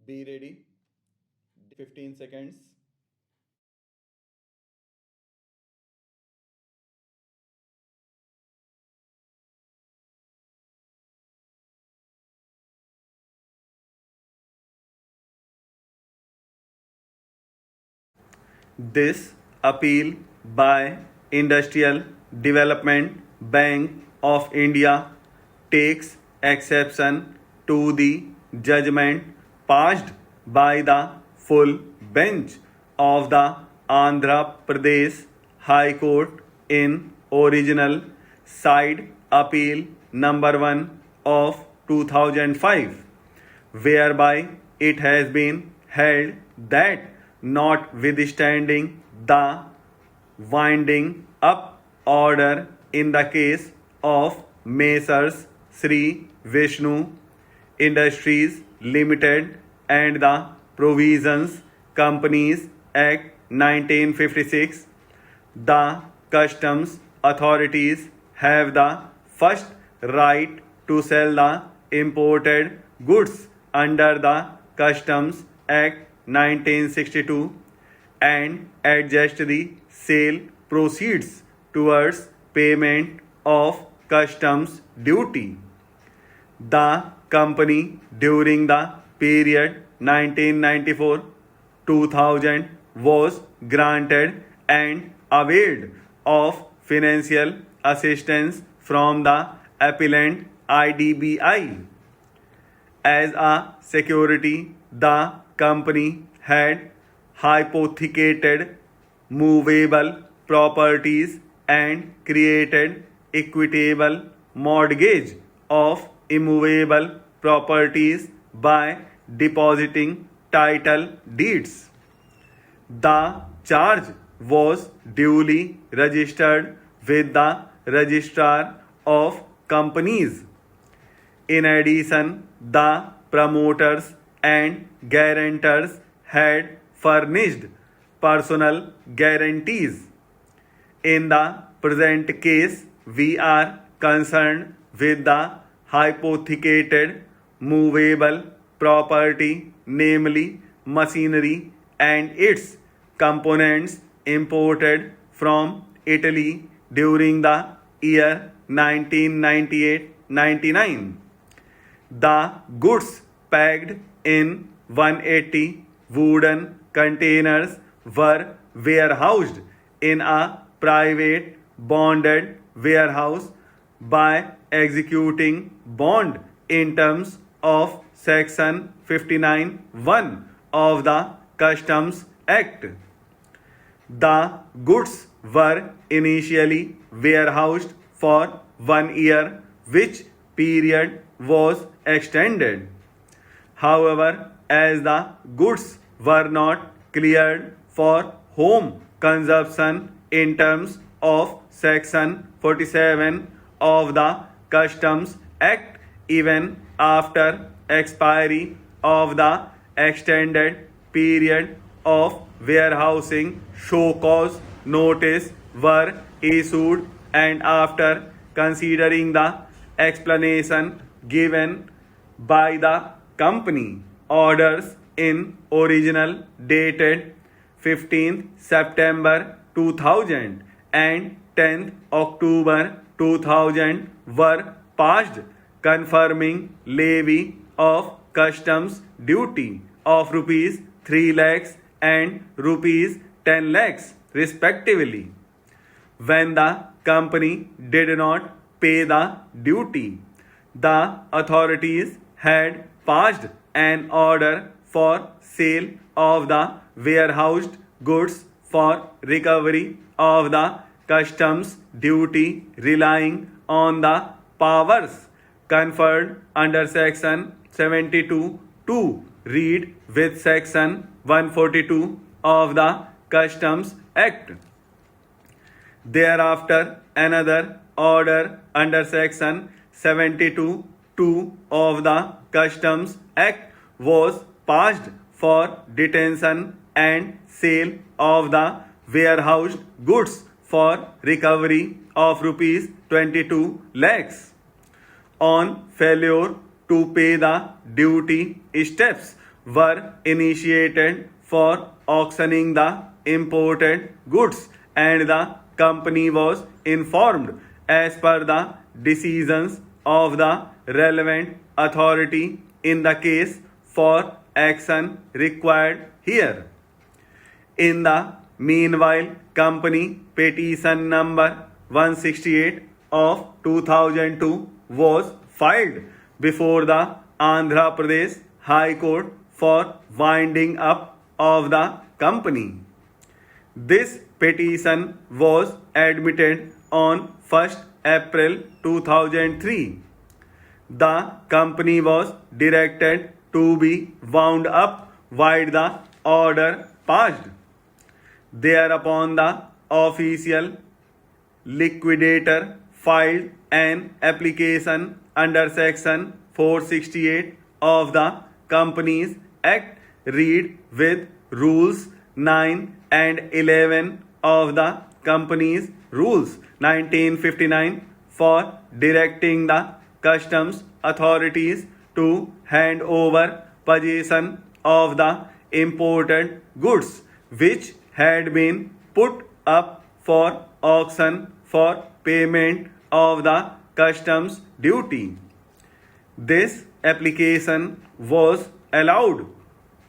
Be ready. 15 seconds. This appeal by Industrial Development Bank of India takes exception to the judgment passed by the full bench of the Andhra Pradesh High Court in original side appeal number 1 of 2005, whereby it has been held that notwithstanding the winding up order in the case of Messrs. Sri Vishnu Industries Limited and the Provisions Companies Act 1956, the customs authorities have the first right to sell the imported goods under the Customs Act 1962 and adjust the sale proceeds towards payment of customs duty. The company during the period 1994 2000 was granted and availed of financial assistance from the appellant IDBI. As a security, the company had hypothecated movable properties and created equitable mortgage of immovable properties by depositing title deeds. The charge was duly registered with the Registrar of Companies. In addition, the promoters and guarantors had furnished personal guarantees. In the present case, we are concerned with the hypothecated movable property, namely machinery and its components imported from Italy during the year 1998-99. The goods packed in 180 wooden containers were warehoused in a private bonded warehouse by executing bond in terms of section 59(1) of the Customs Act. The goods were initially warehoused for 1 year, which period was extended. However, as the goods were not cleared for home consumption in terms of section 47 of the Customs Act, even after expiry of the extended period of warehousing, show cause notice were issued, and after considering the explanation given by the company, orders in original dated 15th September 2000 and 10th October 2000 were passed confirming levy of customs duty of rupees 3 lakhs and rupees 10 lakhs respectively. When the company did not pay the duty, the authorities had passed an order for sale of the warehoused goods for recovery of the customs duty, relying on the powers conferred under section 72 to read with section 142 of the Customs Act. Thereafter, another order under section 72(2) of the Customs Act was passed for detention and sale of the warehoused goods for recovery of rupees 22 lakhs. On failure to pay the duty, steps were initiated for auctioning the imported goods, and the company was informed as per the decisions of the relevant authority in the case for action required here. In the meanwhile, company petition number 168 of 2002 was filed before the Andhra Pradesh High Court for winding up of the company. This petition was admitted on 1st April 2003. The company was directed to be wound up while the order passed. Thereupon, the official liquidator filed an application under section 468 of the Companies Act, read with rules 9 and 11 of the Companies Rules 1959, for directing the customs authorities to hand over possession of the imported goods which had been put up for auction for payment of the customs duty. This application was allowed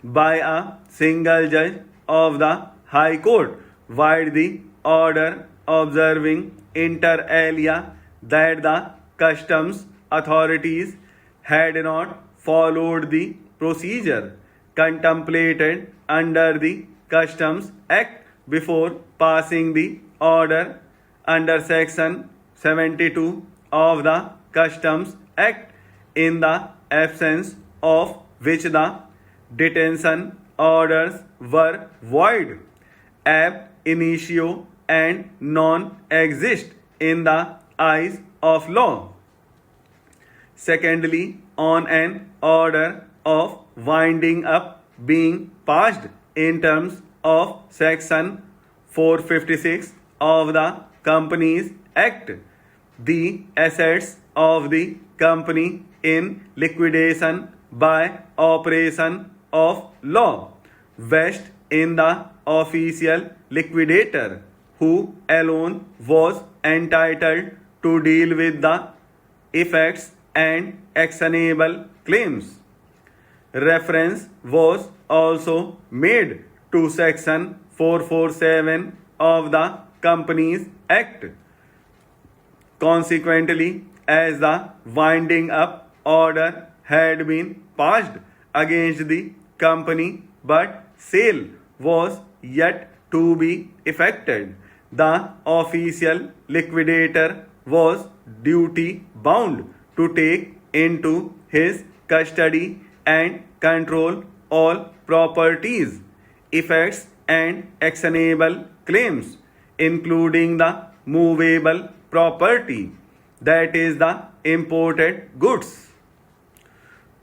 by a single judge of the High Court, while the order observing inter alia that the customs authorities had not followed the procedure contemplated under the Customs Act before passing the order under section 72 of the Customs Act, in the absence of which the detention orders were void ab initio and non-exist in the eyes of law. Secondly, on an order of winding up being passed in terms of section 456 of the Companies Act, the assets of the company in liquidation by operation of law vest in the official liquidator, who alone was entitled to deal with the effects and actionable claims. Reference was also made to section 447 of the Companies Act. Consequently, as the winding up order had been passed against the company but sale was yet to be effected, the official liquidator was duty bound to take into his custody and control all properties, effects and actionable claims, including the movable property, that is the imported goods.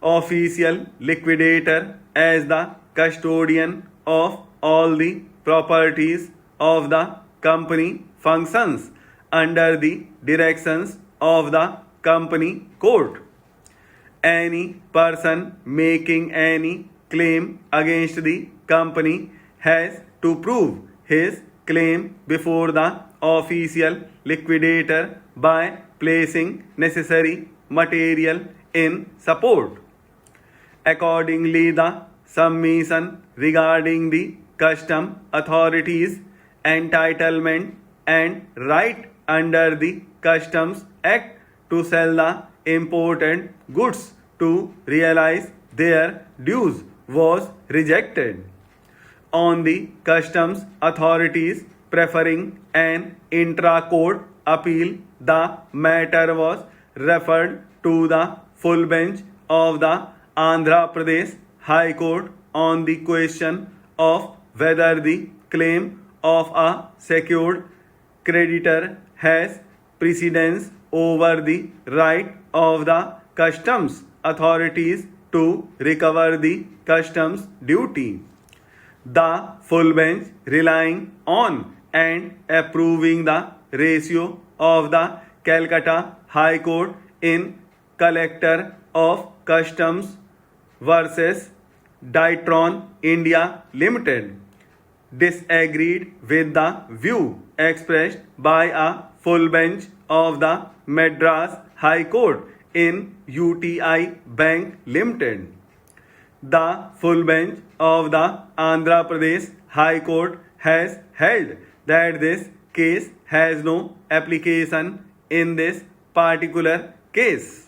Official liquidator, as the custodian of all the properties of the company, functions under the directions of the company court. Any person making any claim against the company has to prove his claim before the official liquidator by placing necessary material in support. Accordingly, the submission regarding the custom authorities' entitlement and right under the Customs Act to sell the imported goods to realize their dues was rejected. On the customs authorities preferring an intra-court appeal, the matter was referred to the full bench of the Andhra Pradesh High Court on the question of whether the claim of a secured creditor has precedence over the right of the customs authorities to recover the customs duty. The full bench, relying on and approving the ratio of the Calcutta High Court in Collector of Customs versus Ditron India Limited disagreed with the view expressed by a full bench of the Madras High Court in UTI Bank Limited. The full bench of the Andhra Pradesh High Court has held that this case has no application in this particular case.